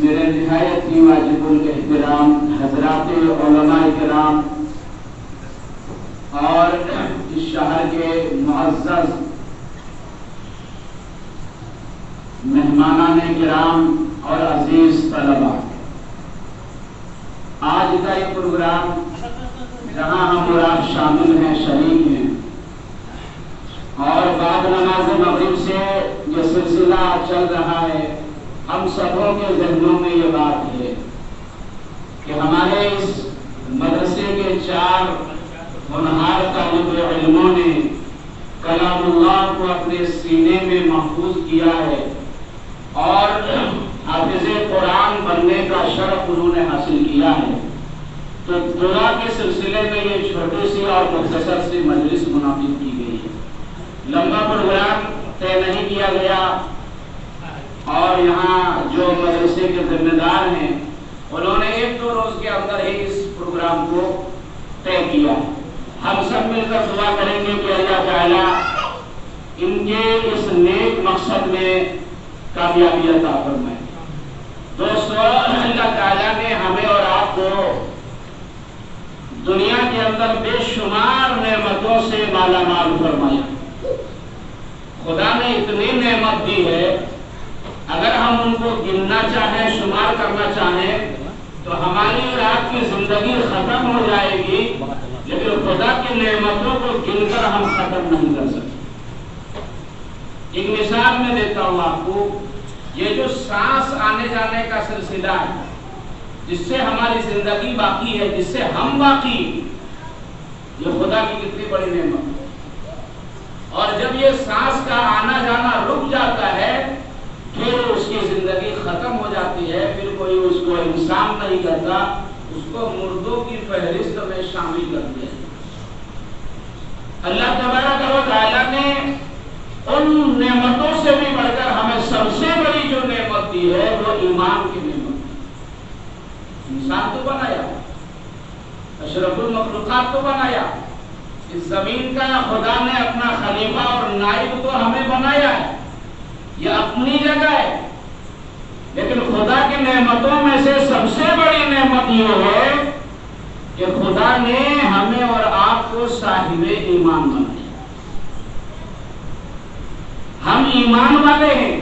میرے نہایت ہی واجب الاحترام حضرات علماء کرام اور اس شہر کے معزز مہمانان کرام اور عزیز طلباء، آج کا یہ پروگرام جہاں ہم اور آپ شامل ہیں، شریک ہیں، اور بعد نماز مغرب سے یہ سلسلہ چل رہا ہے، ہم سبوں کے ذہنوں میں یہ بات ہے کہ ہمارے اس مدرسے کے 4 ہونہار طالب علموں نے کلام اللہ کو اپنے سینے میں محفوظ کیا ہے اور حافظ قرآن بننے کا شرف انہوں نے حاصل کیا ہے۔ تو دعا کے سلسلے میں یہ چھوٹی سی اور مختصر سی مجلس منعقد کی گئی ہے۔ لمبا پروگرام طے نہیں کیا گیا اور یہاں جو مدرسے کے ذمہ دار ہیں انہوں نے 1-2 روز کے اندر ہی اس پروگرام کو طے کیا۔ ہم سب مل کر دعا کریں گے کہ اللہ تعالیٰ ان کے اس نیک مقصد میں کامیابی عطا فرمائے۔ دوستو، اللہ تعالیٰ نے ہمیں اور آپ کو دنیا کے اندر بے شمار نعمتوں سے مالا مال فرمایا۔ خدا نے اتنی نعمت دی ہے، اگر ہم ان کو گننا چاہیں، شمار کرنا چاہیں تو ہماری اور آپ کی زندگی ختم ہو جائے گی، لیکن خدا کی نعمتوں کو گن کر ہم ختم نہیں کر سکتے۔ ایک مثال میں دیتا ہوں آپ کو، یہ جو سانس آنے جانے کا سلسلہ ہے، جس سے ہماری زندگی باقی ہے، جس سے ہم باقی، یہ خدا کی کتنی بڑی نعمت ہے۔ اور جب یہ سانس کا آنا جانا رک جاتا ہے پھر اس کی زندگی ختم ہو جاتی ہے، پھر کوئی اس کو انسان نہیں کرتا، اس کو مردوں کی فہرست میں شامل کر دیا۔ اللہ تبارک و تعالیٰ نے ان نعمتوں سے بھی بڑھ کر ہمیں سب سے بڑی جو نعمت دی ہے وہ ایمان کی نعمت۔ انسان تو بنایا، اشرف المخلوقات تو بنایا، اس زمین کا خدا نے اپنا خلیفہ اور نائب تو ہمیں بنایا ہے، یہ اپنی جگہ ہے، لیکن خدا کی نعمتوں میں سے سب سے بڑی نعمت یہ ہے کہ خدا نے ہمیں اور آپ کو صاحب ایمان بنایا۔ ہم ایمان والے ہیں،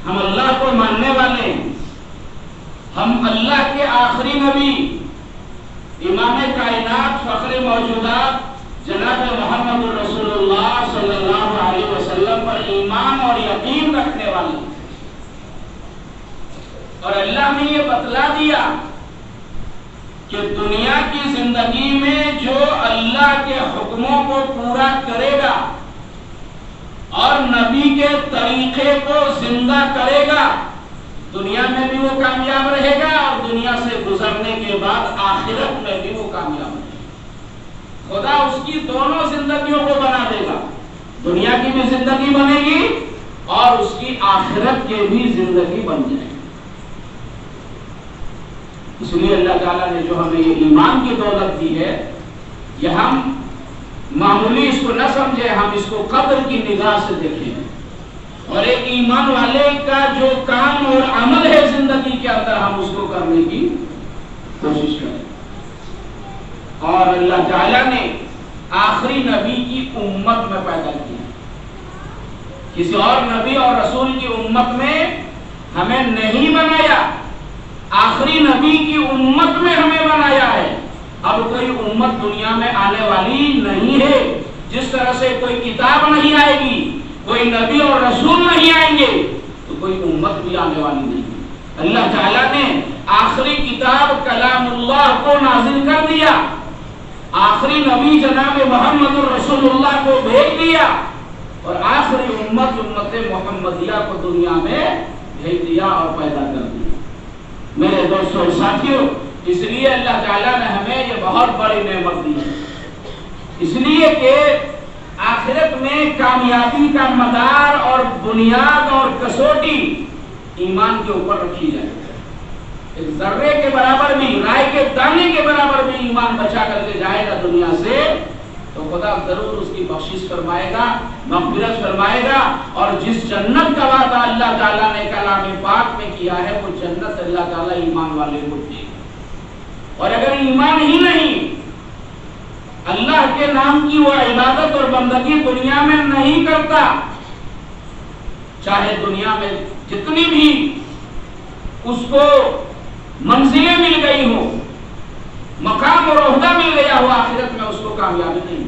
ہم اللہ کو ماننے والے ہیں، ہم اللہ کے آخری نبی امام کائنات فخر موجودات جناب محمد رسول اللہ صلی اللہ علیہ وسلم پر ایمان اور یقین رکھنے والے ہیں۔ اور اللہ نے یہ بتلا دیا کہ دنیا کی زندگی میں جو اللہ کے حکموں کو پورا کرے گا اور نبی کے طریقے کو زندہ کرے گا، دنیا میں بھی وہ کامیاب رہے گا اور دنیا سے گزرنے کے بعد آخرت میں بھی وہ کامیاب رہے گا۔ خدا اس کی دونوں زندگیوں کو بنا دے گا، دنیا کی بھی زندگی بنے گی اور اس کی آخرت کی بھی زندگی بن جائے گی۔ اس لیے اللہ تعالیٰ نے جو ہمیں یہ ایمان کی دولت دی ہے، یہ ہم معمولی اس کو نہ سمجھے، ہم اس کو قدر کی نگاہ سے دیکھیں اور ایک ایمان والے کا جو کام اور عمل ہے زندگی کے اندر ہم اس کو کرنے کی کوشش کریں۔ اور اللہ تعالیٰ نے آخری نبی کی امت میں پیدا کیا، کسی اور نبی اور رسول کی امت میں ہمیں نہیں بنایا، آخری نبی کی امت میں ہمیں بنایا ہے۔ اب کوئی امت دنیا میں آنے والی نہیں ہے، جس طرح سے کوئی کتاب نہیں آئے گی، کوئی نبی اور رسول نہیں آئیں گے، تو کوئی امت بھی آنے والی نہیں۔ اللہ تعالیٰ نے آخری کتاب کلام اللہ کو نازل کر دیا، آخری نبی جناب محمد رسول اللہ کو بھیج دیا اور آخری امت محمدیہ کو دنیا میں بھیج دیا اور پیدا کر دیا۔ میرے دوستوں اور ساتھیوں، اس لیے اللہ تعالیٰ نے ہمیں یہ بہت بڑی نعمت دی ہے، اس لیے کہ آخرت میں کامیابی کا مدار اور بنیاد اور کسوٹی ایمان کے اوپر رکھی جائے۔ ایک ذرے کے برابر بھی، رائے کے دانے کے برابر بھی ایمان بچا کر کے جائے گا دنیا سے، تو خدا ضرور اس کی بخشش فرمائے گا، مغفرت فرمائے گا، اور جس جنت کا وعدہ اللہ تعالیٰ نے کلام پاک میں کیا ہے وہ جنت اللہ تعالیٰ ایمان والے کو دے گا۔ اور اگر ایمان ہی نہیں، اللہ کے نام کی وہ عبادت اور بندگی دنیا میں نہیں کرتا، چاہے دنیا میں جتنی بھی اس کو منزلیں مل گئی ہو، مقام اور عہدہ مل گیا ہو، آخرت میں اس کو کامیابی نہیں۔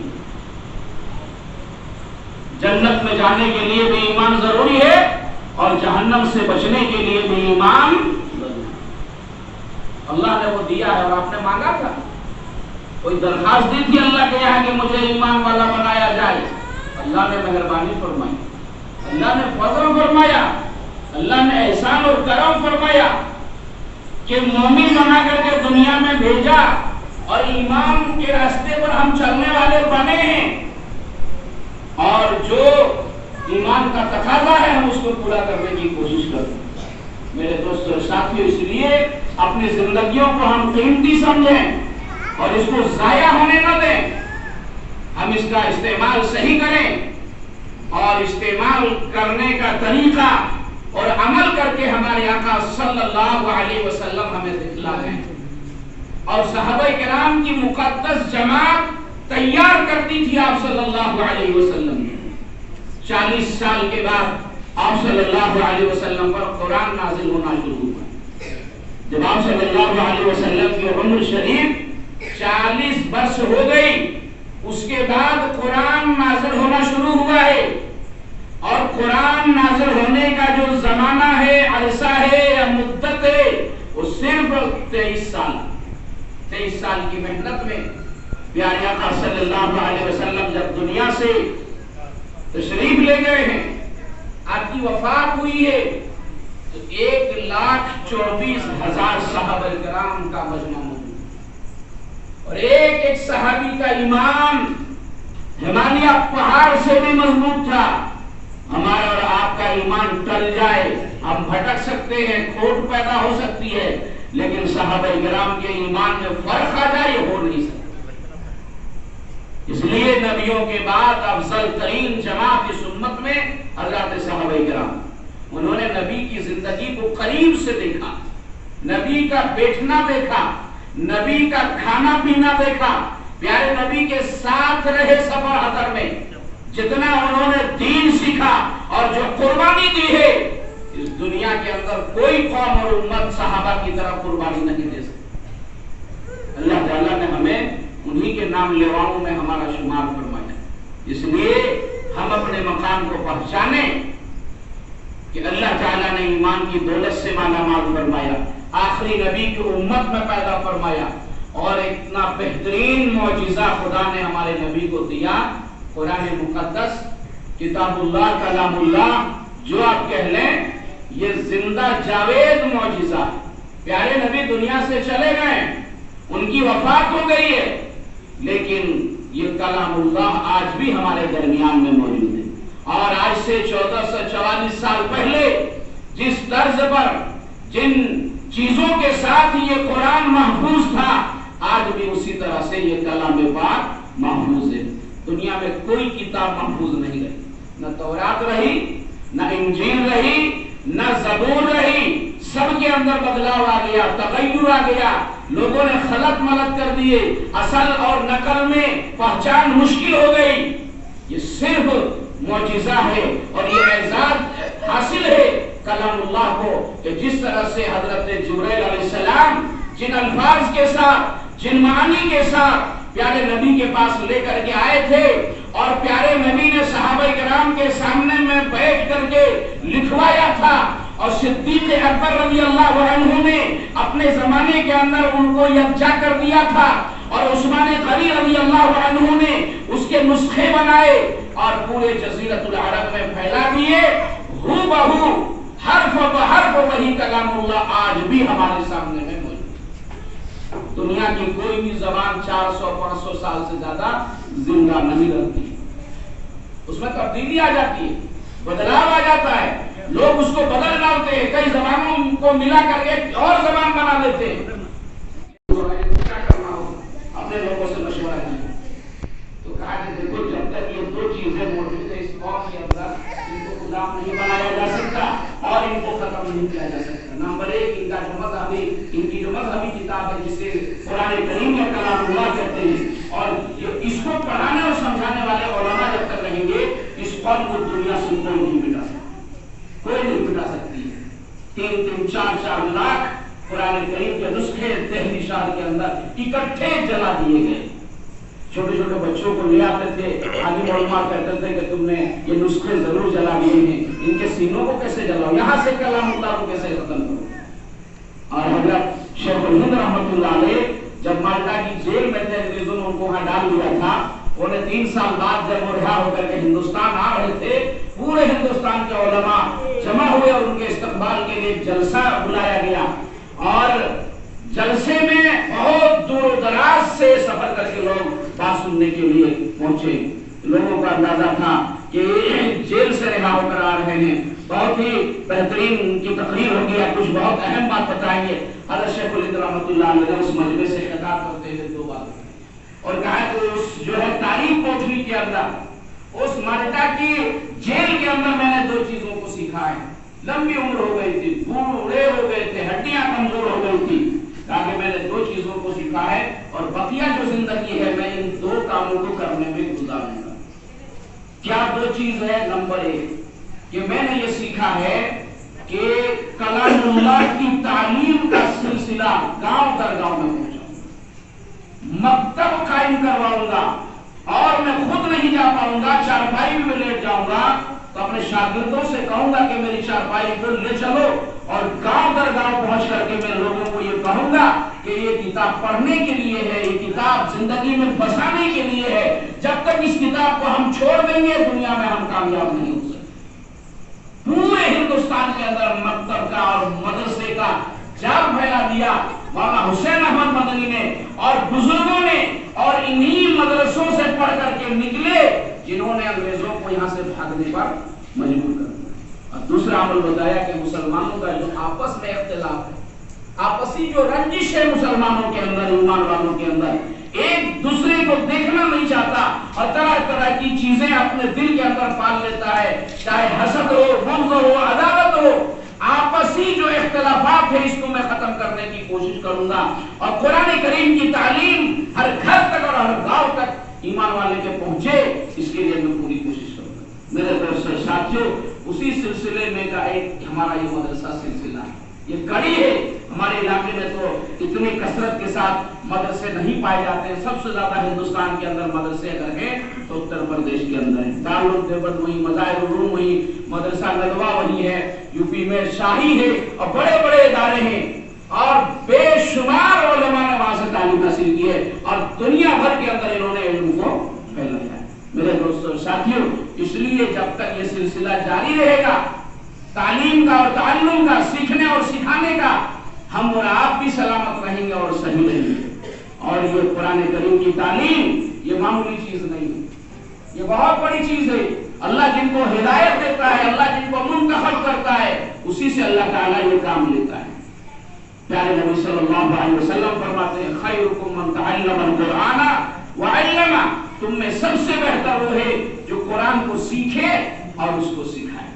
جنت میں جانے کے لیے بھی ایمان ضروری ہے اور جہنم سے بچنے کے لیے بھی ایمان ضروری ہے۔ اللہ نے وہ دیا ہے اور آپ نے مانگا تھا، کوئی درخواست دی تھی اللہ کے یہاں کہ مجھے ایمان والا بنایا جائے، اللہ نے مہربانی فرمائی، اللہ نے فضل فرمایا، اللہ نے احسان اور کرم فرمایا کہ مومن بنا کر کے دنیا میں بھیجا اور ایمان کے راستے پر ہم چلنے والے بنے ہیں، اور جو ایمان کا تقاضا ہے ہم اس کو پورا کرنے کی کوشش کرتے ہیں۔ میرے دوستوں اور ساتھیوں، اس لیے اپنی زندگیوں کو ہم قیمتی سمجھیں اور اس کو ضائع ہونے نہ دیں، ہم اس کا استعمال صحیح کریں، اور استعمال کرنے کا طریقہ اور عمل کر کے ہمارے آقا صلی اللہ علیہ وسلم ہمیں دکھلا دیں۔ اور صحابہ کرام کی مقدس جماعت تیار کرتی تھی آپ صلی اللہ علیہ وسلم۔ 40 سال کے بعد آپ صلی اللہ علیہ وسلم پر قرآن نازل ہونا شروع ہوا۔ جب آپ صلی اللہ علیہ وسلم کی عمر شریف 40 برس ہو گئی، اس کے بعد قرآن نازل ہونا شروع ہوا ہے، اور قرآن نازل ہونے کا جو زمانہ ہے، عرصہ ہے یا مدت ہے، وہ صرف 23 سال کی محنت میں پیارے آقا صلی اللہ علیہ وسلم جب دنیا سے تشریف لے گئے ہیں، آپ کی وفات ہوئی ہے، تو 1,24,000 صحابہ کرام کا مجمع موجود، اور ایک ایک صحابی کا ایمان ہمالیہ پہاڑ سے بھی مضبوط تھا۔ ہمارا اور آپ کا ایمان ٹل جائے، ہم بھٹک سکتے ہیں، کھوٹ پیدا ہو سکتی ہے، لیکن صحابہ کرام کے ایمان میں فرق آ جائے، یہ ہو نہیں سکتا۔ اس لیے نبیوں کے بعد افضل ترین جماعت اس امت میں حضرات صحابہ کرام، انہوں نے نبی کی زندگی کو قریب سے دیکھا، نبی کا بیٹھنا دیکھا، نبی کا کھانا پینا دیکھا، پیارے نبی کے ساتھ رہے سفر حضر میں، جتنا انہوں نے دین سیکھا اور جو قربانی دی ہے، اس دنیا کے اندر کوئی قوم اور امت صحابہ کی طرح قربانی نہیں دے سکتی۔ اللہ تعالیٰ نے ہمیں انہی کے نام لیواؤں میں ہمارا شمار فرمایا، اس لیے ہم اپنے مقام کو پہچانیں کہ اللہ تعالیٰ نے ایمان کی دولت سے مالا مال فرمایا، آخری نبی کی امت میں پیدا فرمایا، اور اتنا بہترین معجزہ خدا نے ہمارے نبی کو دیا، قرآن مقدس، کتاب اللہ، کلام اللہ، جو آپ کہہ لیں، یہ زندہ جاوید معجزہ۔ پیارے نبی دنیا سے چلے گئے، ان کی وفات ہو گئی ہے، لیکن یہ کلام اللہ آج بھی ہمارے درمیان میں موجود ہے، اور آج سے 1444 سال پہلے جس طرز پر، جن چیزوں کے ساتھ یہ قرآن محفوظ تھا، آج بھی اسی طرح سے یہ کلام پاک محفوظ ہے۔ دنیا میں کوئی کتاب محفوظ نہیں رہی، نہ تورات رہی، نہ انجیل رہی، نہ زبور رہی، سب کے اندر بدلاؤ آ گیا، تغیر آ گیا، لوگوں نے خلط ملط کر دیے، اصل اور نقل میں پہچان مشکل ہو گئی۔ یہ صرف معجزہ ہے اور یہ اعزاز حاصل ہے کلام اللہ کو، کہ جس طرح سے حضرت جبرائیل علیہ السلام جن الفاظ کے ساتھ، جن معانی کے ساتھ پیارے نبی کے پاس لے کر کے آئے تھے، اور پیارے نبی نے صحابہ کرام کے سامنے میں بیٹھ کر کے لکھوایا تھا، اور صدیق اکبر رضی اللہ عنہ نے اپنے زمانے کے اندر ان کو یکجا کر دیا تھا، اور عثمان غنی رضی اللہ عنہ نے اس کے نسخے بنائے اور پورے جزیرۃ العرب میں پھیلا دیے، ہو بہو حرف بحرف وہی کلام اللہ آج بھی ہمارے سامنے میں موجود۔ دنیا کی کوئی بھی زبان 400-500 سال سے زیادہ زندہ نہیں رہتی، اس میں تبدیلی آ جاتی ہے، بدلاؤ آ جاتا ہے، لوگ اس کو بدل ڈالتے ہیں، کئی زبانوں کو ملا کر ایک اور زبان بنا دیتے ہیں۔ کیا کرنا ہو، اپنے لوگوں سے مشورہ کیا تو کہا کلام نہیں بنایا جا سکتا اور ان کو ختم نہیں کیا جا سکتا۔ نمبر ایک، ان کی جو مذہبی کتاب ہے جسے قرآن کریم کا کلام اللہ کہتے ہیں، اور اس کو پڑھانے اور سمجھانے والے علماء جب تک رہیں گے اس قوم کو دنیا سے کوئی نہیں مٹا سکتا، کوئی نہیں مٹا سکتی ہے۔ 3-4 لاکھ قرآن کریم کے نسخے دہلی شہر کے اندر اکٹھے جلا دیے گئے۔ چھوٹے چھوٹے بچوں کو لے آتے تھے، عالم علماء کہتے تھے کہ تم نے یہ نسخے ضرور جلا دیے ہیں، ان کے سینوں کو کیسے جلاؤ، یہاں سے کلام اللہ کو کیسے ختم کرو۔ اور حضرت شیخ الہند رحمۃ اللہ علیہ جب مالٹا کی جیل میں تھے، انگریزوں نے ان کو وہاں ڈال دیا تھا، انہیں 3 سال بعد جب وہ رہا ہو کر کے ہندوستان آ رہے تھے، پورے ہندوستان کے علماء جمع ہوئے اور ان کے استقبال کے لیے جلسہ بلایا گیا، اور جلسے میں بہت دور و دراز سے سفر کر کے لوگ بات سننے کے لیے پہنچے۔ لوگوں کا اندازہ تھا کہ جیل سے رہا ہو کر آ رہے ہیں، بہت ہی بہترین ان کی تقریر ہوگی، کچھ بہت اہم بات بتائیں گے۔ حضرت شیخ الہند رحمۃ اللہ علیہ اس مجلس سے خطاب کرتے ہوئے 2 باتیں اور کہا کہ اس جو ہے تاریخ کوٹری کے اندر، اس مالٹا کی جیل کے اندر میں نے 2 چیزوں کو سیکھا ہے۔ لمبی عمر ہو گئی تھی، بوڑھے ہو گئے تھے، ہڈیاں کمزور ہو گئی تھی، تاکہ میں نے 2 چیزوں کو سیکھا ہے اور بقیہ جو زندگی ہے میں ان 2 کاموں کو کرنے میں گزاروں گا۔ کیا 2 چیز ہے؟ نمبر 1 کہ میں نے یہ سیکھا ہے کہ کلام اللہ کی تعلیم کا سلسلہ گاؤں در گاؤں میں پہنچاؤں، مکتب قائم کرواؤں گا، اور میں خود نہیں جا پاؤں گا، چارپائی میں لیٹ جاؤں گا تو اپنے شاگردوں سے کہوں گا کہ میری چارپائی کو لے چلو، اور گاؤں در گاؤں پہنچ کر کے میں لوگوں کو یہ کہوں گا کہ یہ کتاب پڑھنے کے لیے ہے، یہ کتاب زندگی میں بسانے کے لیے ہے۔ جب تک اس کتاب کو ہم چھوڑ دیں گے دنیا میں ہم کامیاب نہیں ہو سکتے۔ پورے ہندوستان کے اندر مکتب کا اور مدرسے کا جال پھیلا دیا مولانا حسین احمد مدنی نے اور بزرگوں نے، اور انہی مدرسوں سے پڑھ کر کے نکلے جنہوں نے انگریزوں کو یہاں سے بھاگنے پر مجبور کر دیا۔ اور دوسرا عمل بتایا کہ مسلمانوں کا جو آپس میں اختلاف ہے، آپسی جو رنجش ہے مسلمانوں کے اندر، ایمان والوں کے اندر، ایک دوسرے کو دیکھنا نہیں چاہتا اور طرح طرح کی چیزیں اپنے دل کے اندر پال لیتا ہے، چاہے حسد ہو، بغض ہو، عداوت ہو، آپسی جو اختلافات ہے اس کو میں ختم کرنے کی کوشش کروں گا، اور قرآن کریم کی تعلیم ہر گھر تک اور ہر گاؤں تک ایمان والے کے پہنچے، اس کے لیے میں پوری کوشش کروں گا۔ میرے دوست ساتھیوں، اسی سلسلے میں کا ایک ہمارا یہ مدرسہ سلسلہ ہے، یہ کڑی ہے۔ ہمارے علاقے میں تو اتنی کثرت کے ساتھ مدرسے نہیں پائے جاتے ہیں، سب سے زیادہ ہندوستان کے اندر مدرسے اگر ہیں تو اتر پردیش کے اندر ہیں۔ دارالعلوم دیوبند وہی، مظاہر العلوم وہی، مدرسہ ندوہ وہی ہے، یوپی میں شاہی ہے، اور بڑے بڑے ادارے ہیں، اور بے شمار علماء نے وہاں سے تعلیم حاصل کی ہے، اور دنیا بھر کے اندر انہوں نے علم کو پھیلایا ہے۔ میرے دوستوں ساتھیوں، اس لیے جب تک یہ سلسلہ جاری رہے گا تعلیم کا اور تعلم کا، سیکھنے اور سکھانے کا، ہم اور آپ بھی سلامت رہیں گے اور صحیح رہیں گے۔ اور یہ قرآن کریم کی تعلیم یہ معمولی چیز نہیں ہے، یہ بہت بڑی چیز ہے۔ اللہ جن کو ہدایت دیتا ہے، اللہ جن کو منتخب کرتا ہے، اسی سے اللہ تعالیٰ یہ کام لیتا ہے۔ پیارے نبی صلی اللہ علیہ وسلم فرماتے ہیں خیرکم من تعلم القرآن وعلمہ، تم میں سب سے بہتر وہ ہے جو قرآن کو سیکھے اور اس کو سکھائے،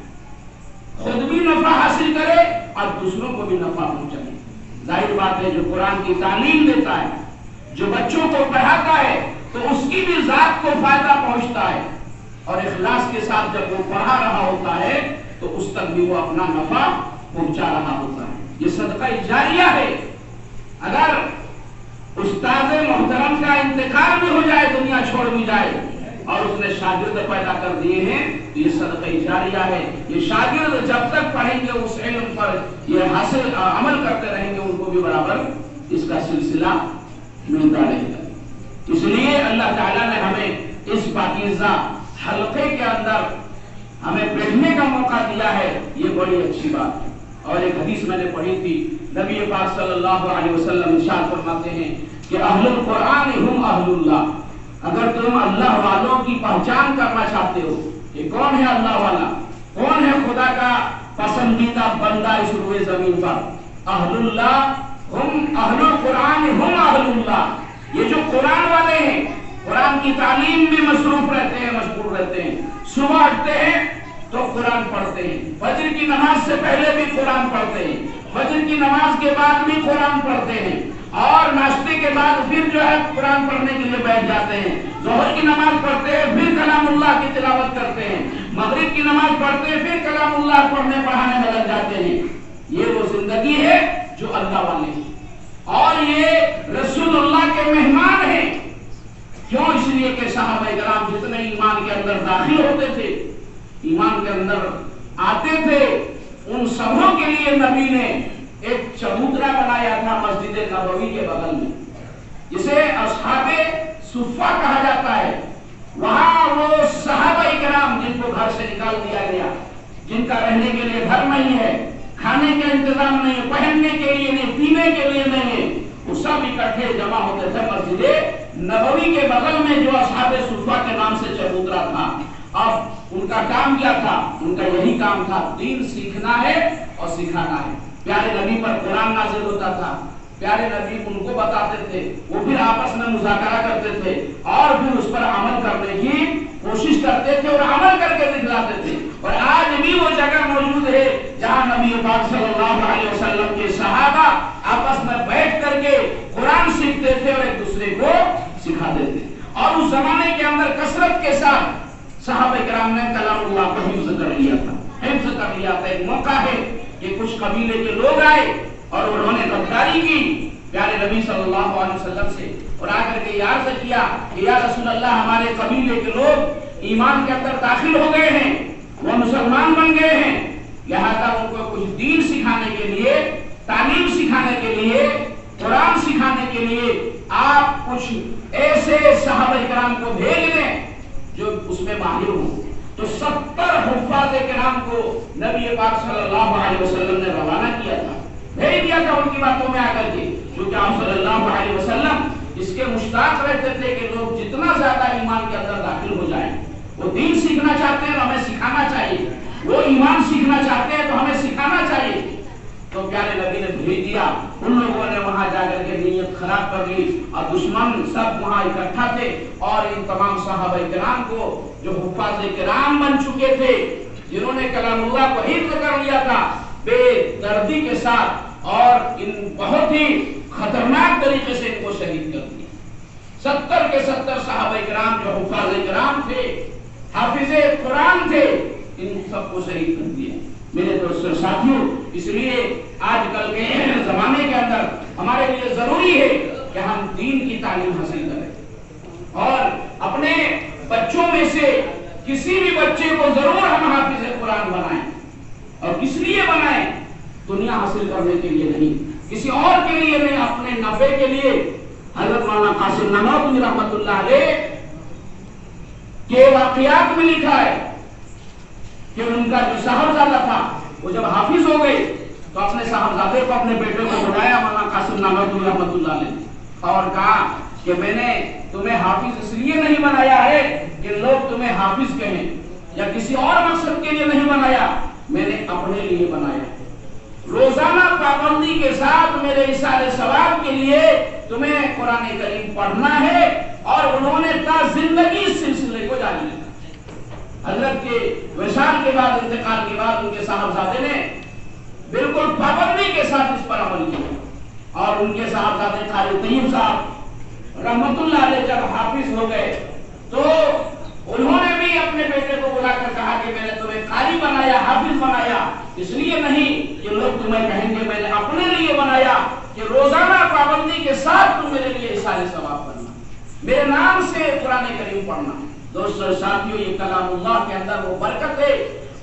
خود بھی نفع حاصل کرے اور دوسروں کو بھی نفع پہنچائے۔ ظاہر بات ہے جو قرآن کی تعلیم دیتا ہے، جو بچوں کو پڑھاتا ہے، تو اس کی بھی ذات کو فائدہ پہنچتا ہے، اور اخلاص کے ساتھ جب وہ پڑھا رہا ہوتا ہے تو اس تک بھی وہ اپنا نفع پہنچا رہا ہوتا ہے۔ یہ صدقہ جاریہ ہے۔ اگر استاد محترم کا انتقال بھی ہو جائے، دنیا چھوڑ بھی جائے، اور اس نے شاگرد پیدا کر دیے ہیں تو یہ صدقہ جاریہ ہے۔ یہ شاگرد جب تک پڑھیں گے اس علم پر، یہ حاصل عمل کرتے رہیں گے، ان کو بھی برابر اس کا سلسلہ ملتا رہے گا۔ اس لیے اللہ تعالیٰ نے ہمیں اس پاکیزہ حلقے کے اندر ہمیں بیٹھنے کا موقع دیا ہے، یہ بڑی اچھی بات ہے۔ اور ایک حدیث میں نے پڑھی تھی، نبی پاک صلی اللہ علیہ وسلم ارشاد فرماتے ہیں کہ اہل القرآن ہم اہل اللہ، اگر تم اللہ والوں کی پہچان کرنا چاہتے ہو، یہ کون ہے اللہ والا، کون ہے خدا کا پسندیدہ بندہ اس روئے زمین پر، اہل اللہ ہم اہل القرآن ہم اہل اللہ، یہ جو قرآن والے ہیں، قرآن کی تعلیم میں مصروف رہتے ہیں، مشغول رہتے ہیں، صبح اٹھتے ہیں تو قرآن پڑھتے ہیں، فجر کی نماز سے پہلے بھی قرآن پڑھتے ہیں، فجر کی نماز کے بعد بھی قرآن پڑھتے ہیں، اور ناشتے کے بعد پھر جو ہے قرآن پڑھنے کے لیے بیٹھ جاتے ہیں، ظہر کی نماز پڑھتے ہیں پھر کلام اللہ کی تلاوت کرتے ہیں، مغرب کی نماز پڑھتے ہیں پھر کلام اللہ پڑھنے پڑھانے میں لگ جاتے ہیں۔ یہ وہ زندگی ہے جو اللہ والے ہیں، اور یہ رسول اللہ کے مہمان ہیں۔ کیوں؟ اس لیے کہ صحابہ کرام جتنے ایمان کے اندر داخل ہوتے تھے، ایمان کے اندر آتے تھے، ان سبوں کے لیے نبی نے ایک چبوترا بنایا تھا مسجد نبوی کے بغل میں، جسے اصحاب صفہ کہا جاتا ہے۔ وہاں وہ صحابہ کرام جن کو گھر سے نکال دیا گیا، جن کا رہنے کے لیے گھر نہیں ہے، کھانے کا انتظام نہیں ہے، پہننے کے لیے نہیں، پینے کے لیے نہیں ہے، وہ سب اکٹھے جمع ہوتے تھے مسجد نبوی کے بغل میں، جو اصحاب صفہ کے نام سے چبوترا تھا۔ اب ان کا کام کیا تھا؟ ان کا یہی کام تھا، دین سیکھنا ہے اور سکھانا ہے۔ پیارے نبی پر قرآن نازل ہوتا تھا، پیارے نبی ان کو بتاتے تھے، وہ پھر آپس میں مذاکرہ کرتے تھے اور پھر اس پر عمل کرنے کی کوشش کرتے تھے اور عمل کر کے دکھلاتے تھے۔ اور آج بھی وہ جگہ موجود ہے جہاں نبی پاک صلی اللہ علیہ وسلم کے صحابہ آپس میں بیٹھ کر کے قرآن سیکھتے تھے اور ایک دوسرے کو سکھاتے تھے۔ اور اس زمانے کے اندر کثرت کے ساتھ صحابہ کرام نے کلام اللہ کو حفظ کر لیا تھا، حفظ کر لیا تھا۔ ایک موقع ہے کہ کچھ قبیلے کے لوگ آئے اور انہوں نے غداری کی پیارے نبی صلی اللہ علیہ وسلم سے، اور آ کر کے عرض کیا کہ یا رسول اللہ، ہمارے قبیلے کے لوگ ایمان کے اندر داخل ہو گئے ہیں، وہ مسلمان بن گئے ہیں، لہذا ان کو کچھ دین سکھانے کے لیے، تعلیم سکھانے کے لیے، قرآن سکھانے کے لیے آپ کچھ ایسے صحابہ کرام کو بھیج دیں جو اس میں ماہر ہوں۔ تو 70 حفاظ کرام کو نبی پاک صلی اللہ علیہ وسلم نے روانہ کیا تھا، بھیج دیا تھا ان کی باتوں میں آ کر کے، کیونکہ آپ صلی اللہ علیہ وسلم اس کے مشتاق رہتے تھے کہ لوگ جتنا زیادہ ایمان کے اندر داخل ہو جائیں۔ وہ دین سیکھنا چاہتے ہیں تو ہمیں سکھانا چاہیے، وہ ایمان سیکھنا چاہتے ہیں تو ہمیں سکھانا چاہیے۔ تو پیارے نبی نے بھیج دیا، ان لوگوں نے وہاں جا کر کے نیت خراب کر لی، اور دشمن سب وہاں اکٹھا تھے، اور ان تمام صحابہ کرام کو جو حفاظ کرام بن چکے تھے، جنہوں نے کلام اللہ کو حفظ کر لیا تھا، بے دردی کے ساتھ اور ان بہت ہی خطرناک طریقے سے ان کو شہید کر دیا۔ 70 کے 70 صحابہ کرام جو حفاظ کرام تھے، حافظ قرآن تھے، ان سب کو شہید کر دیا۔ میرے دوستوں ساتھیوں، اس لیے آج کل کے زمانے کے اندر ہمارے لیے ضروری ہے کہ ہم دین کی تعلیم حاصل کریں، اور اپنے بچوں میں سے کسی بھی بچے کو ضرور ہم حافظ قرآن بنائیں۔ اور کس لیے بنائیں؟ دنیا حاصل کرنے کے لیے نہیں، کسی اور کے لیے نہیں، اپنے نفع کے لیے۔ حضرت مولانا قاسم نانوتوی رحمۃ اللہ علیہ کے واقعات میں لکھا ہے کہ ان کا جو صاحبزادہ تھا، وہ جب حافظ ہو گئے تو اپنے صاحبزادے کو، اپنے بیٹے کو بلایا مولانا قاسم نانوتوی رحمۃ اللہ علیہ، اور کہا کہ میں نے تمہیں حافظ اس لیے نہیں بنایا ہے کہ لوگ تمہیں حافظ کہیں، یا کسی اور مقصد کے لیے نہیں بنایا، میں نے اپنے لیے بنایا۔ روزانہ پابندی کے ساتھ میرے ایصال ثواب کے لیے تمہیں قرآن کریم پڑھنا ہے، اور انہوں نے تا زندگی اس سلسلے کو جاری رکھا۔ حضرت کے وصال کے بعد، انتقال کے بعد، ان کے صاحبزادے نے بالکل پابندی کے ساتھ اس پر عمل کیا، اور ان کے صاحبزادے قاری طیب صاحب رحمت اللہ علیہ جب حافظ ہو گئے تو انہوں نے بھی اپنے بیٹے کو بلا کر کہا کہ میں نے تمہیں قاری بنایا، حافظ بنایا، اس لیے نہیں کہ لوگ تمہیں کہیں گے، میں نے اپنے لیے بنایا کہ روزانہ پابندی کے ساتھ تم میرے لیے ایصال ثواب کرنا، میرے نام سے قرآن کریم پڑھنا۔ دوستو ساتھیوں، یہ کلام اللہ کے اندر وہ برکت ہے،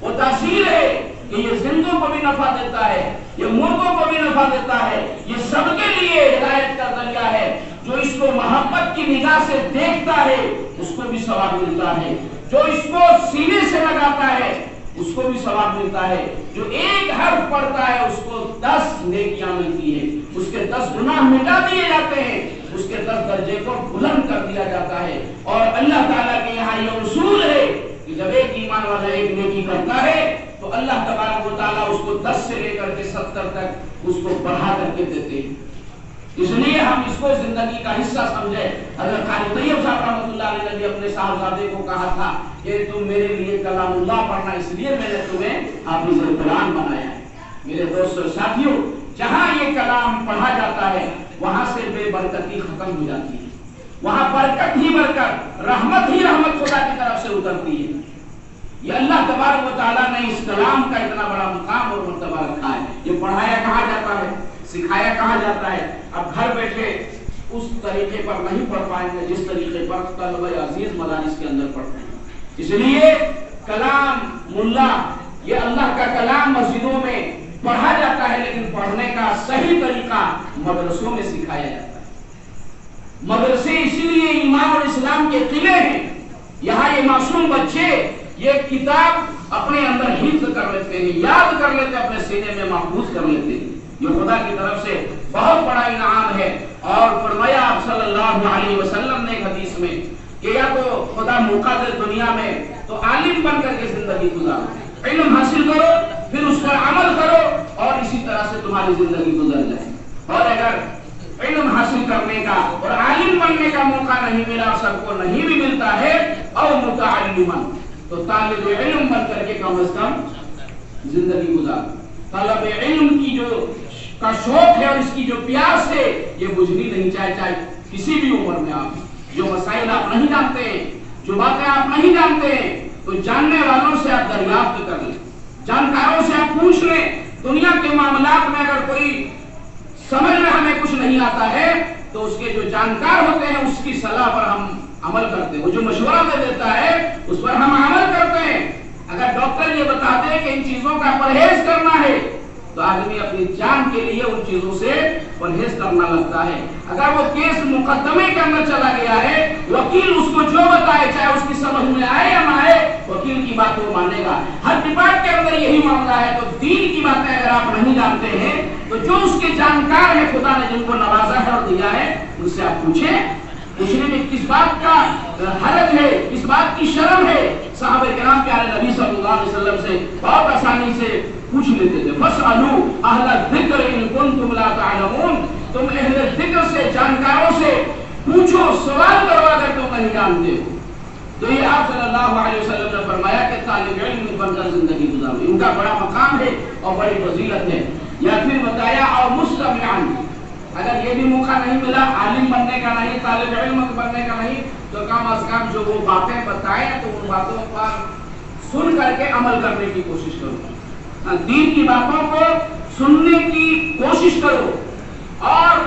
وہ تاثیر ہے کہ یہ زندوں کو بھی نفع دیتا ہے، یہ مردوں کو بھی نفع دیتا ہے، یہ سب کے لیے ہدایت کا ذریعہ ہے۔ جو اس کو محبت کی نگاہ سے دیکھتا ہے اس کو بھی ثواب ملتا ہے، جو اس کو سینے سے لگاتا ہے اس کو بھی ثواب ملتا ہے، جو ایک حرف پڑھتا ہے اس کو 10 نیکیاں ملتی ہیں، اس کے 10 گناہ مٹا دیے جاتے ہیں، اس کے 10 درجے کو بلند کر دیا جاتا ہے۔ اور اللہ تعالیٰ کے یہاں یہ اصول ہے کہ جب ایک ایمان والا ایک نیکی کرتا ہے تو اللہ تبارک و تعالیٰ اس کو 10 سے لے کر کے 70 تک اس کو بڑھا کر کے دیتے ہیں۔ اس لیے ہم اس کو زندگی کا حصہ سمجھے۔ حضرت قاری طیب صاحب رحمۃ اللہ علیہ نے اپنے صاحبزادے کو کہا تھا کہ تم میرے لیے کلام اللہ پڑھنا، اس لیے میں نے تمہیں حافظ قرآن بنایا ہے۔ میرے دوستو ساتھیوں، جہاں یہ کلام پڑھا جاتا ہے وہاں سے بے برکتی ختم ہو جاتی ہے، وہاں برکت ہی برکت، رحمت ہی رحمت خدا کی طرف سے اترتی ہے۔ یہ اللہ تبارک و تعالیٰ نے اس کلام کا اتنا بڑا مقام اور مرتبہ رکھا ہے۔ یہ پڑھایا کہاں جاتا ہے، سکھایا کہاں جاتا ہے؟ اب گھر بیٹھے اس طریقے پر نہیں پڑھ پائیں گے جس طریقے پر طلبہ عزیز مدارس کے اندر پڑھتے ہیں۔ اس لیے کلام ملا، یہ اللہ کا کلام مسجدوں میں پڑھا جاتا ہے، لیکن پڑھنے کا صحیح طریقہ مدرسوں میں سکھایا جاتا ہے۔ مدرسے اسی لیے ایمان اور اسلام کے قلعے ہیں، یہاں یہ معصوم بچے یہ کتاب اپنے اندر حفظ کر لیتے ہیں، یاد کر لیتے ہیں، اپنے سینے میں محفوظ کر لیتے ہیں۔ یہ خدا کی طرف سے بہت بڑا انعام ہے۔ اور فرمایا آپ صلی اللہ علیہ وسلم نے ایک حدیث میں کہ یا تو خدا موقع دے دنیا میں تو عالم بن کر کے زندگی گزارو، علم حاصل کرو، پھر اس پر عمل کرو، اور اسی طرح سے تمہاری زندگی گزر جائے۔ اور اگر علم حاصل کرنے کا اور عالم بننے کا موقع نہیں ملا، سب کو نہیں بھی ملتا ہے، او متعلما، تو طالب علم بن کر کے کم از کم زندگی گزارو۔ طلب علم کی جو کا شوق ہے اور اس کی جو پیاس ہے یہ بجھنی نہیں چاہے کسی بھی عمر میں آپ جو مسائل آپ نہیں جانتے ہیں، جو باتیں آپ نہیں جانتے ہیں، تو جاننے والوں سے آپ دریافت کر لیں، جانکاروں سے آپ پوچھ لیں۔ دنیا کے معاملات میں اگر کوئی سمجھ میں ہمیں کچھ نہیں آتا ہے تو اس کے جو جانکار ہوتے ہیں اس کی صلاح پر ہم عمل کرتے ہیں، وہ جو مشورہ دے دیتا ہے اس پر ہم عمل کرتے ہیں۔ اگر ڈاکٹر یہ بتا دے کہ ان چیزوں کا پرہیز کرنا ہے تو آدمی اپنی جان کے لیے ان چیزوں سے پرہیز کرنا لگتا ہے۔ اگر وہ کیس مقدمے کے اندر چلا گیا ہے، وکیل اس کو جو بتائے چاہے اس کی سمجھ میں آئے یا نہ آئے، وکیل کی بات وہ مانے گا۔ ہر ڈپارٹ کے اندر یہی معاملہ ہے۔ تو دین کی باتیں اگر آپ نہیں جانتے ہیں تو جو اس کے جانکار ہیں، خدا نے جن کو نوازا ہے اور دیا ہے، ان سے آپ پوچھیں۔ پوچھنے میں کس بات کا حرج ہے، کس بات کی شرم ہے؟ صحابہ کرام پیارے نبی صلی اللہ علیہ وسلم سے بہت آسانی سے پوچھ لیتے تھے۔ فَاسْأَلُوا أَهْلَ الذِّكْرِ إِن كُنتُمْ لَا تَعْلَمُونَ، تم اہل ذکر سے، جانکاروں سے پوچھو، سوال کرو اگر تم نہیں جانتے ہو۔ تو یہ آپ صلی اللہ علیہ وسلم نے فرمایا کہ طالب علم بن کر زندگی گزارو، ان کا بڑا مقام ہے اور بڑی فضیلت ہے۔ یا پھر بتایا اور مستمعاً، اگر یہ بھی موقع نہیں ملا، عالم بننے کا نہیں، طالب علم بننے کا نہیں، تو کم از کم جو وہ باتیں بتائیں تو ان باتوں پر سن کر کے عمل کرنے کی کوشش کرو۔ دین کی باتوں کو سننے کی کوشش کرو اور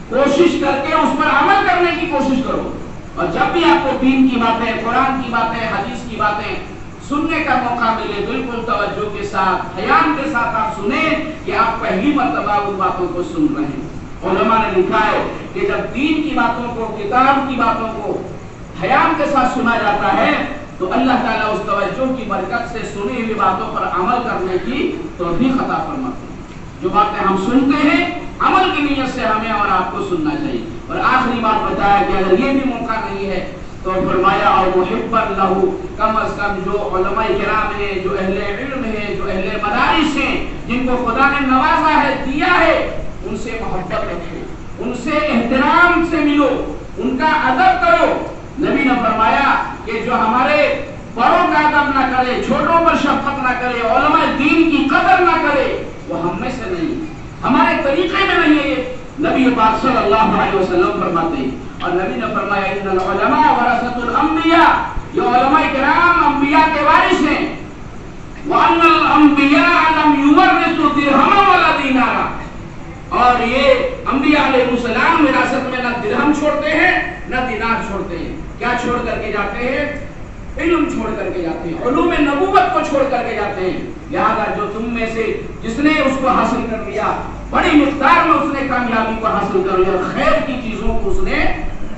کوشش کر کے اس پر عمل کرنے کی کوشش کرو۔ اور جب بھی آپ کو دین کی باتیں، قرآن کی باتیں، حدیث کی باتیں سننے کا موقع ملے، بالکل توجہ کے ساتھ، خیال کے ساتھ آپ سنیں کہ آپ پہلی مرتبہ ان باتوں کو سن رہے ہیں۔ علماء نے لکھا ہے کہ جب دین کی باتوں کو، کتاب کی باتوں کو خیال کے ساتھ سنا جاتا ہے تو اللہ تعالیٰ اس توجہ کی برکت سے سنی ہوئی باتوں پر عمل کرنے کی توفیق عطا فرماتے ہیں۔ جو باتیں ہم سنتے ہیں عمل کی نیت سے ہمیں اور آپ کو سننا چاہیے۔ اور آخری بات بتایا کہ اگر یہ بھی موقع نہیں ہے تو فرمایا اور محبا لہو، کم از کم جو علماء کرام ہیں، جو اہل علم ہیں، جو اہل مدارس ہیں، جن کو خدا نے نوازا ہے، دیا ہے، ان سے محبت رکھو، ان سے احترام سے ملو، ان کا ادب کرو۔ نبی نے فرمایا کہ جو ہمارے بڑوں کا ادب نہ کرے، چھوٹوں پر شفقت نہ کرے، علماء دین کی قدر نہ کرے، وہ ہم میں سے نہیں، ہمارے طریقے میں نہیں ہے۔ یہ نبی پاک صلی اللہ علیہ وسلم فرماتے ہیں۔ اور نبی نے فرمایا ان العلماء ورثۃ الانبیاء، یہ علماء کرام انبیاء کے وارث ہیں۔ وان الانبیاء لم یورثوا درہما ولا دینارا، اور یہ انبیاء علیہ السلام وراثت میں نہ درہم چھوڑتے ہیں نہ دینار چھوڑتے ہیں۔ کیا چھوڑ کر کے جاتے ہیں؟ علم چھوڑ کر کے جاتے ہیں، علوم نبوت کو چھوڑ کر کے جاتے ہیں۔ لہذا جو تم میں سے جس نے اس کو حاصل کر لیا، بڑی مقدار میں اس نے کامیابی کو حاصل کر لیا، خیر کی چیزوں کو اس نے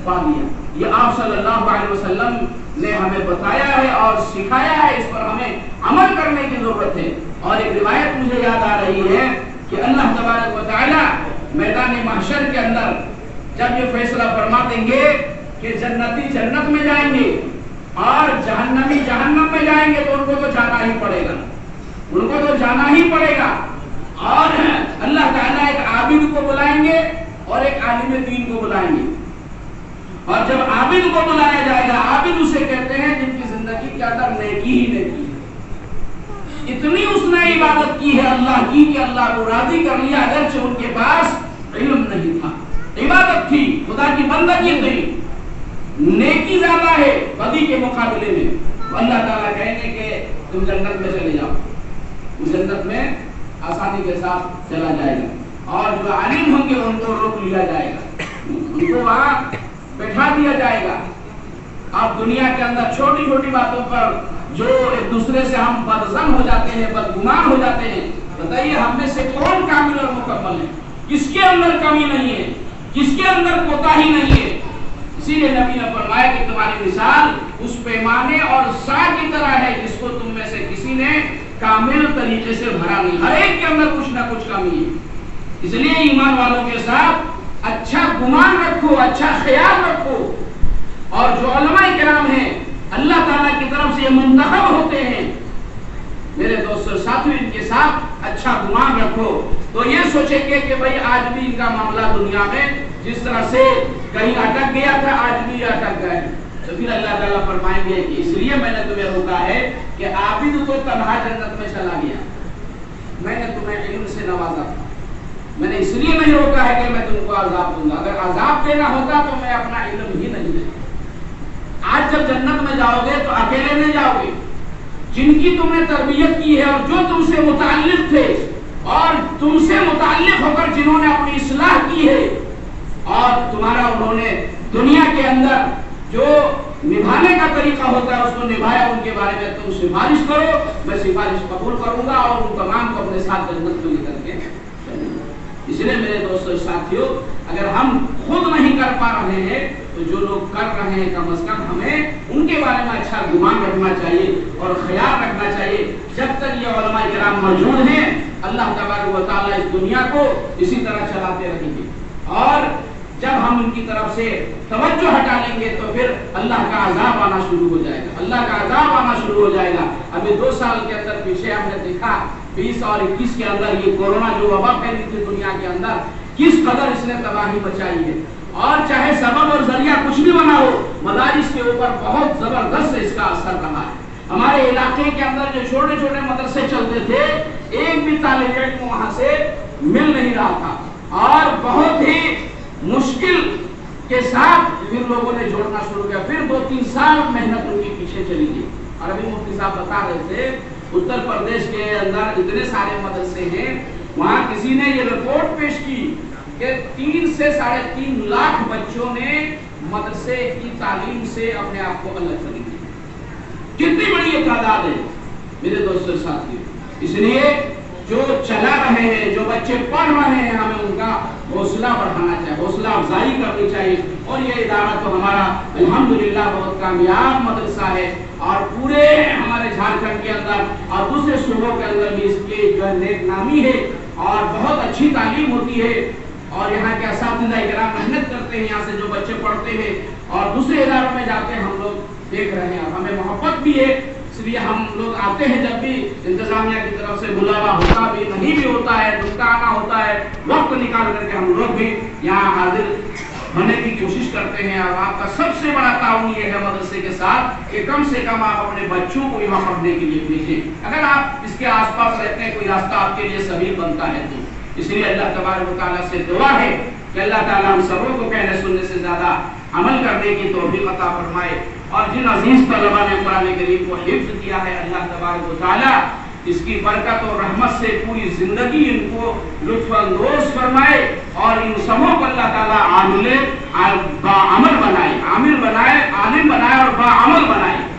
پا لیا۔ یہ آپ صلی اللہ علیہ وسلم نے ہمیں بتایا ہے اور سکھایا ہے، اس پر ہمیں عمل کرنے کی ضرورت ہے۔ اور ایک روایت مجھے یاد آ رہی ہے کہ اللہ تبارک و تعالی میدان محشر کے اندر جب یہ فیصلہ فرما دیں گے کہ جنتی جنت میں جائیں گے اور جہنمی جہنم میں جائیں گے، تو ان کو تو جانا ہی پڑے گا، ان کو تو جانا ہی پڑے گا۔ اور اللہ تعالیٰ ایک عابد کو بلائیں گے اور ایک عالم دین کو بلائیں گے۔ اور جب عابد کو بلایا جائے گا، عابد اسے کہتے ہیں جن کی زندگی بچی کے اندر نیکی ہی نیکی ہے. اتنی اس نے عبادت کی ہے اللہ کی کہ اللہ کو راضی کر لیا، اگرچہ ان کے پاس علم نہیں تھا. عبادت تھی، خدا کی بندگی تھی، نیکی زیادہ ہے بدی کے مقابلے میں. اللہ تعالیٰ کہیں گے کہ تم جنت میں چلے جاؤ، جنت میں آسانی کے ساتھ چلا جائے گا، اور جو عالم ہوں گے ان کو روک لیا جائے گا، ان کو وہاں بیٹھا دیا جائے گا. اب دنیا کے اندر چھوٹی چھوٹی باتوں پر جو ایک دوسرے سے ہم بدظن ہو جاتے ہیں، بدگمان ہو جاتے ہیں، بتائیے ہم میں سے کون کامل اور مکمل ہے؟ کس کے اندر کمی نہیں ہے؟ کس کے اندر کوتاہی نہیں ہے؟ اسی لیے نبی نے فرمایا کہ تمہاری مثال اس پیمانے اور سا کی طرح ہے جس کو تم میں سے کسی نے کامل طریقے سے بھرا نہیں. ہر ایک کے اندر کچھ نہ کچھ کمی ہے. اس لیے ایمان والوں کے ساتھ اچھا گمان رکھو، اچھا خیال رکھو. اور جو علماء کرام ہیں اللہ تعالیٰ کی طرف سے منتخب ہوتے ہیں، میرے دوستو ساتھیو، ان کے ساتھ اچھا گمان رکھو. تو یہ سوچیں گے کہ بھئی آج بھی ان کا معاملہ دنیا میں جس طرح سے کہیں اٹک گیا تھا آج بھی اٹک گئے. تو پھر اللہ تعالیٰ فرمائیں گے کہ اس لیے میں نے تمہیں روکا ہے کہ عابد تو تنہا جنت میں چلا گیا، میں نے تمہیں علم سے نوازا تھا. میں نے اس لیے نہیں روکا ہے کہ میں تم کو عذاب دوں گا. اگر عذاب دینا ہوتا تو میں اپنا علم ہی نہیں دیتا. آج جب جنت میں جاؤ گے تو اکیلے نہیں جاؤ گے. جن کی تم نے تربیت کی ہے اور جو تم سے متعلق تھے اور تم سے متعلق ہو کر جنہوں نے اپنی اصلاح کی ہے اور تمہارا انہوں نے دنیا کے اندر جو نبھانے کا طریقہ ہوتا ہے اس کو نبھایا، ان کے بارے میں تم سفارش کرو، میں سفارش قبول کروں گا اور ان تمام کو اپنے ساتھ جنت میں لے کر کے. اس لیے میرے دوستو ساتھیو، اگر ہم خود نہیں کر پا رہے ہیں تو جو لوگ کر رہے ہیں کم از کم ہمیں ان کے بارے میں اچھا گمان رکھنا چاہیے اور خیال رکھنا چاہیے. جب تک یہ علماء کرام موجود ہیں اللہ تبارک و تعالیٰ اس دنیا کو اسی طرح چلاتے رہیں گے. اور جب ہم ان کی طرف سے توجہ ہٹا لیں گے تو پھر اللہ کا عذاب آنا شروع ہو جائے گا. اللہ کا عذاب آنا شروع ہو جائے گا. ابھی 2 سال کے اندر پیچھے ہم نے دیکھا 20 اور 21 کے اندر یہ کورونا جو وبا پھیلی تھی دنیا کے اندر، کس قدر اس نے تباہی مچائی ہے. اور چاہے سبب اور ذریعہ کچھ بھی بنا ہو، مدارس کے اوپر بہت زبردست اس کا اثر رہا ہے. ہمارے علاقے کے اندر جو چھوٹے چھوٹے مدرسے چلتے تھے ایک بھی طالب علم وہاں سے مل نہیں رہا تھا اور بہت ہی مشکل کے ساتھ پھر لوگوں نے جوڑنا شروع کیا. پھر 2-3 سال محنت ان کے پیچھے چلی گئی. اور ابھی مفتی صاحب بتا رہے تھے اتر پردیش کے اندر اتنے سارے مدرسے ہیں، وہاں کسی نے یہ رپورٹ پیش کی کہ 3 سے 3.5 لاکھ بچوں نے مدرسے کی تعلیم سے اپنے آپ کو الگ کر دیا. کتنی بڑی یہ تعداد ہے میرے دوستوں ساتھیوں. اس لیے جو چلا رہے ہیں، جو بچے پڑھ رہے ہیں، ہمیں ان کا حوصلہ بڑھانا چاہیے، حوصلہ افزائی کرنی چاہیے. اور یہ ادارہ تو ہمارا الحمدللہ بہت کامیاب مدرسہ ہے اور پورے ہمارے جھارکھنڈ کے اندر اور دوسرے صوبوں کے اندر بھی اس کی جو نیک نامی ہے اور بہت اچھی تعلیم ہوتی ہے. اور یہاں کے اساتذہ کرام محنت کرتے ہیں، یہاں سے جو بچے پڑھتے ہیں اور دوسرے اداروں میں جاتے ہیں ہم لوگ دیکھ رہے ہیں اور ہمیں محبت بھی ہے. اس لیے ہم لوگ آتے ہیں جب بھی انتظامیہ کی طرف سے بلاوا ہوتا بھی نہیں بھی ہوتا ہے، دکھتا آنا ہوتا ہے، وقت نکال کر کے ہم لوگ بھی یہاں حاضر ہونے کی کوشش کرتے ہیں. اور آپ کا سب سے بڑا تعاون یہ ہے مدرسے کے ساتھ کہ کم سے کم آپ اپنے بچوں کو یہاں پڑھنے کے لیے بھیجیں. اگر آپ اس کے آس پاس رہتے ہیں کوئی راستہ آپ کے لیے سبیل بنتا ہے تو. اس لیے اللہ تبارک و تعالیٰ سے دعا ہے کہ اللہ تعالیٰ ہم سبوں کو کہنے سننے سے زیادہ عمل کرنے کی توفیق عطا فرمائے. اور جن عزیز طلباء نے قرآن کریم کو حفظ کیا ہے اللہ تبارک و تعالیٰ اس کی برکت اور رحمت سے پوری زندگی ان کو لطف اندوز فرمائے اور ان سبوں کو اللہ تعالیٰ عامل